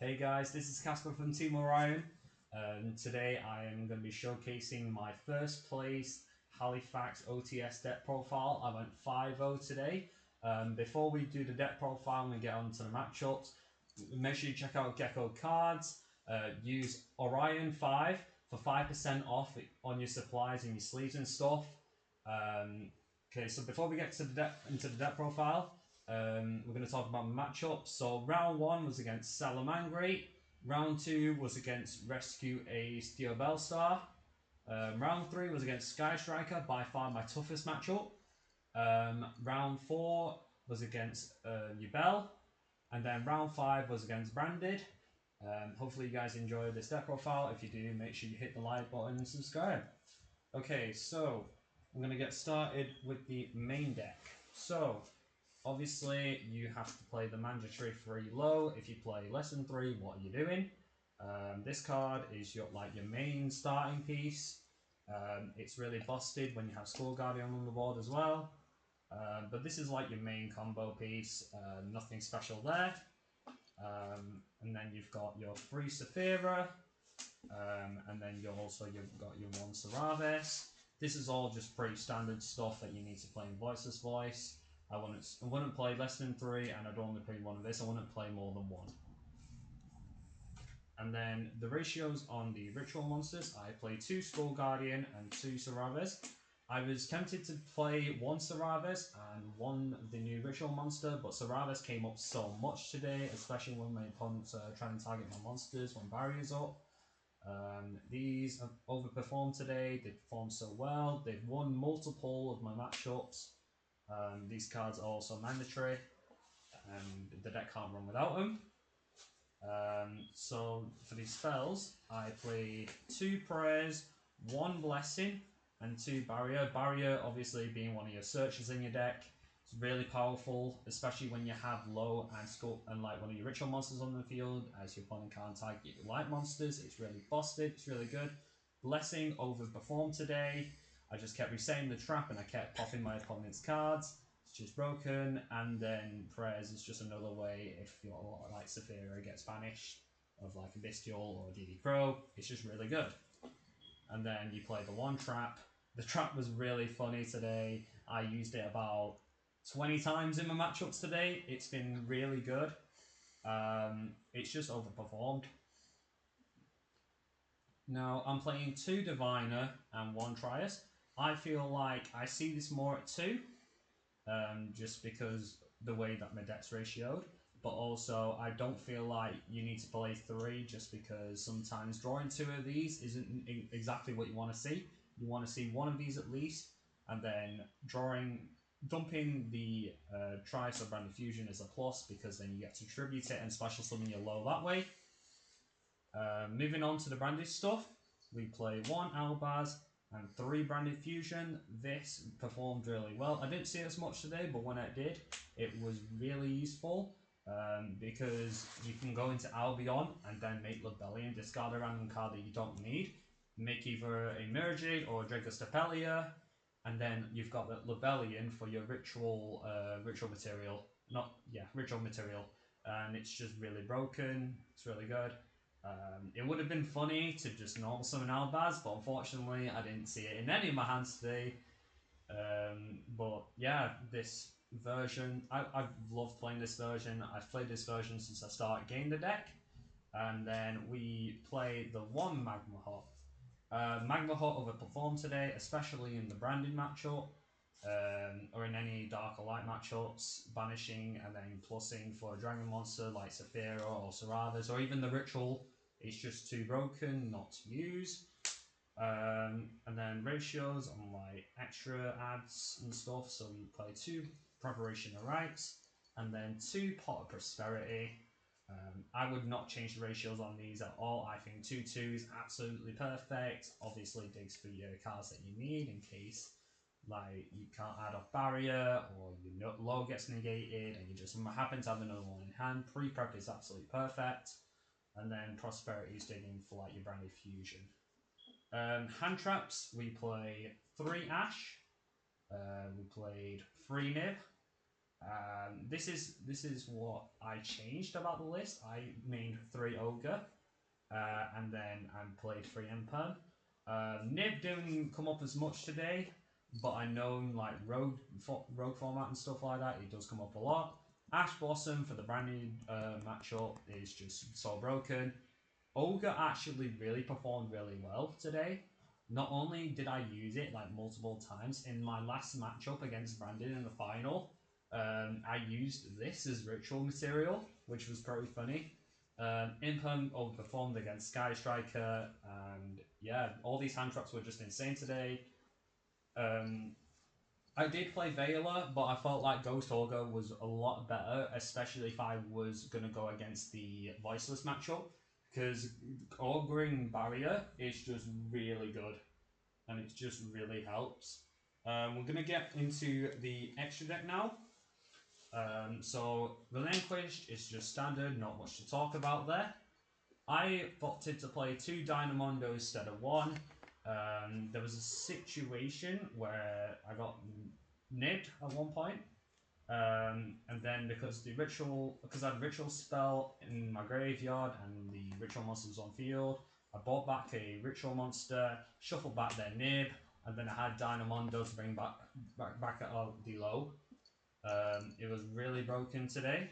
Hey guys, this is Kacper from Team Orion. Today I am going to be showcasing my first place Halifax OTS deck profile. I went 5-0 today. Before we do the deck profile and we get on to the matchups, make sure you check out Gecko Cards. Use Orion 5 for 5% off on your supplies and your sleeves and stuff. Okay, so before we get to into the deck profile, we're going to talk about matchups. So round 1 was against Salamangre. Round 2 was against Rescue a Steel Bellstar. Round 3 was against Sky Striker, by far my toughest matchup. Round 4 was against Ubel. And then round 5 was against Branded. Hopefully you guys enjoyed this deck profile. If you do, make sure you hit the like button and subscribe. Okay, so we're going to get started with the main deck. So obviously, you have to play the mandatory 3 low. If you play less than 3, what are you doing? This card is your main starting piece. It's really busted when you have Skull Guardian on the board as well. But this is like your main combo piece. Nothing special there. And then you've got your 3 Saphira. And then you've got your 1 Saravis. This is all just pretty standard stuff that you need to play in Voiceless Voice. I wouldn't play less than 3, and I'd only play 1 of this. I wouldn't play more than 1. And then the ratios on the ritual monsters, I play 2 Skull Guardian and 2 Saravis. I was tempted to play 1 Saravis and 1 of the new ritual monster, but Saravis came up so much today, especially when my opponents are trying to target my monsters when barriers up. These have overperformed today. They performed so well. They've won multiple of my matchups. These cards are also mandatory, and the deck can't run without them. So for these spells, I played 2 Prayers, 1 Blessing, and 2 Barrier. Barrier obviously being one of your searches in your deck. It's really powerful, especially when you have low and scope and like one of your ritual monsters on the field, as your opponent can't target your light monsters. It's really busted. It's really good. Blessing overperformed today. I just kept resetting the trap and I kept popping my opponent's cards. It's just broken. And then Prayers is just another way if your like Saphira gets banished of like a Bestial or a DD Crow. It's just really good. And then you play the 1 trap. The trap was really funny today. I used it about 20 times in my matchups today. It's been really good. It's just overperformed. Now, I'm playing 2 Diviner and 1 Trias. I feel like I see this more at 2, just because the way that my deck's ratioed. But also, I don't feel like you need to play 3 just because sometimes drawing 2 of these isn't exactly what you want to see. You want to see 1 of these at least, and then dumping the Trias or Branded Fusion is a plus because then you get to tribute it and special summon your low that way. Moving on to the branded stuff, we play 1 Albaz and 3 Branded Fusion. This performed really well. I didn't see it as much today, but when I did, it was really useful because you can go into Albion and then make Lebellion, discard a random card that you don't need, make either a Mergade or a Dragostapelia, and then you've got the Lebellion for your ritual material. Ritual material. And it's just really broken. It's really good. It would have been funny to just normal summon Albaz, but unfortunately I didn't see it in any of my hands today. But yeah, this version, I've loved playing this version. I've played this version since I started getting the deck. And then we play the 1 Magma Hut. Magma Hut overperformed today, especially in the branded matchup, or in any dark or light matchups, banishing and then plussing for a dragon monster like Saphira or Saravis, or even the ritual. It's just too broken not to use. And then ratios on like extra ads and stuff. So we play 2 Preparation of Rites and then 2 Pot of Prosperity. I would not change the ratios on these at all. I think 2/2 is absolutely perfect. Obviously digs for your cards that you need in case like you can't add off barrier or your low gets negated and you just happen to have another one in hand. Pre-prep is absolutely perfect. And then Prosperity is digging for like your Branded Fusion. Hand traps, we play 3 Ash. We played 3 Nib. This is what I changed about the list. I named 3 ogre, and then I played 3 imperm. Nib didn't come up as much today, but I know like rogue format and stuff like that, it does come up a lot. Ash Blossom for the branded matchup is just so broken. Ogre actually really performed really well today. Not only did I use it like multiple times in my last matchup against Brandon in the final, I used this as ritual material, which was pretty funny. Imperm overperformed against Sky Striker, and yeah, all these hand traps were just insane today. I did play Veiler, but I felt like Ghost Ogre was a lot better, especially if I was going to go against the Voiceless matchup, because Ogring Barrier is just really good, and it just really helps. We're going to get into the extra deck now. So Relinquished is just standard, not much to talk about there. I opted to play 2 Dynamondos instead of 1. There was a situation where I got nibbed at one point, and then because I had ritual spell in my graveyard and the ritual monster was on field, I bought back a ritual monster, shuffled back their nib, and then I had Dynamondo to bring back at the low. It was really broken today.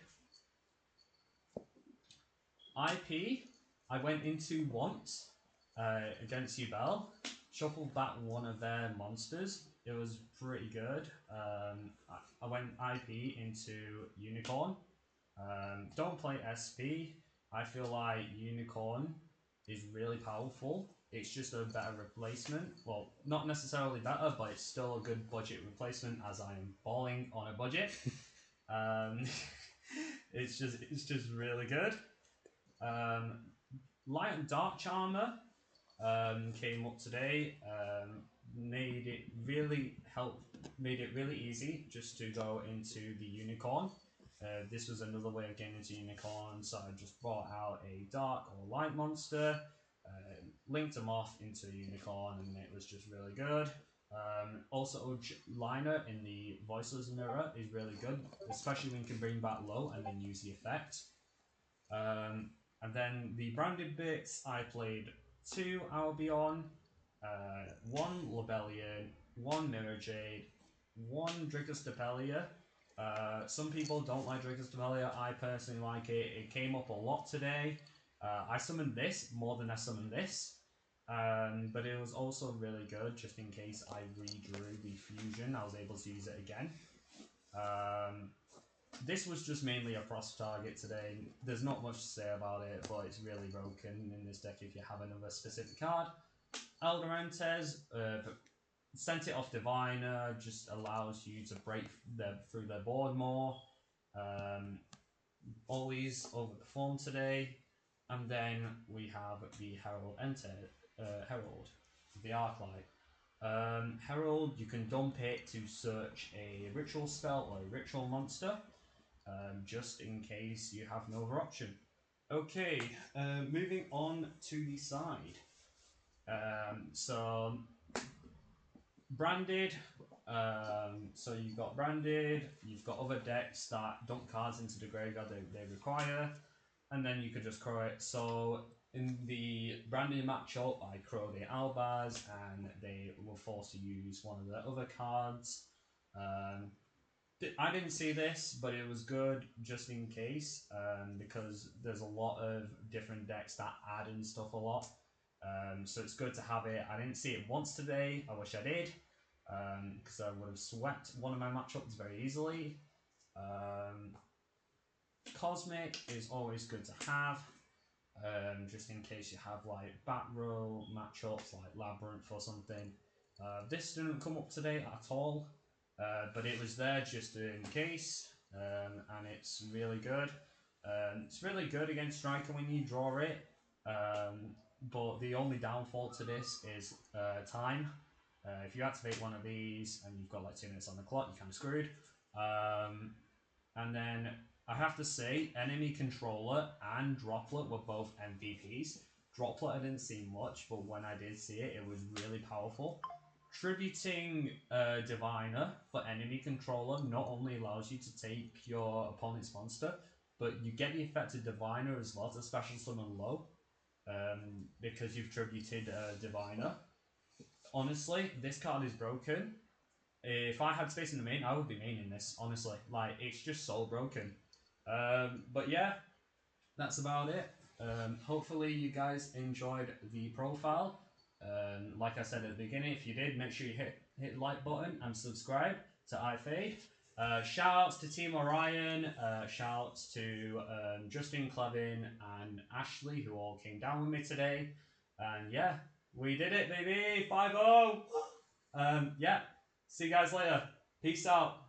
IP, I went into once against Ubel, shuffled back one of their monsters. It was pretty good. I went IP into Unicorn. Don't play SP. I feel like Unicorn is really powerful. It's just a better replacement. Well, not necessarily better, but it's still a good budget replacement as I am balling on a budget. It's just really good. Light and Dark Charmer came up today. Made it really easy just to go into the Unicorn. This was another way of getting into Unicorn, so I just brought out a Dark or Light monster, linked them off into Unicorn, and it was just really good. Also, Liner in the Voiceless Mirror is really good, especially when you can bring back low and then use the effect. And then the branded bits, I played 2 Albion, 1 Labellion, 1 Mirror Jade, 1 Dricus Depelia. Some people don't like Dricus Depelia, I personally like it. It came up a lot today. I summoned this more than I summoned this. But it was also really good, just in case I redrew the fusion, I was able to use it again. This was just mainly a frost target today. There's not much to say about it, but it's really broken in this deck if you have another specific card. Eldorentes, sent it off Diviner, just allows you to break through their board more. Always overperformed today. And then we have the Herald, the Arclight. Herald, you can dump it to search a ritual spell or a ritual monster, just in case you have no other option. Okay, moving on to the side. So branded. So you've got branded. You've got other decks that dump cards into the graveyard they require, and then you could just crow it. So in the branded matchup, I crow the Albaz, and they were forced to use one of the other cards. I didn't see this, but it was good just in case, because there's a lot of different decks that add in stuff a lot. So it's good to have it. I didn't see it once today. I wish I did, because I would have swept one of my matchups very easily. Cosmic is always good to have, just in case you have like back row matchups like Labyrinth or something. This didn't come up today at all. But it was there just in case, and it's really good. It's really good against Striker when you draw it, but the only downfall to this is time. If you activate one of these and you've got like 2 minutes on the clock, you're kind of screwed. And then I have to say, Enemy Controller and Droplet were both MVPs. Droplet I didn't see much, but when I did see it, it was really powerful. Tributing Diviner for enemy controller not only allows you to take your opponent's monster, but you get the effect of Diviner as well to special summon low, because you've tributed Diviner. Honestly, this card is broken. If I had space in the main, I would be maining this, honestly. Like, it's just so broken. But yeah, that's about it. Hopefully you guys enjoyed the profile. Like I said at the beginning, if you did, make sure you hit the like button and subscribe to iFade. Shout outs to Team Orion, shout outs to Justin Clevin and Ashley, who all came down with me today. And yeah, we did it, baby! 5-0! Yeah, see you guys later. Peace out.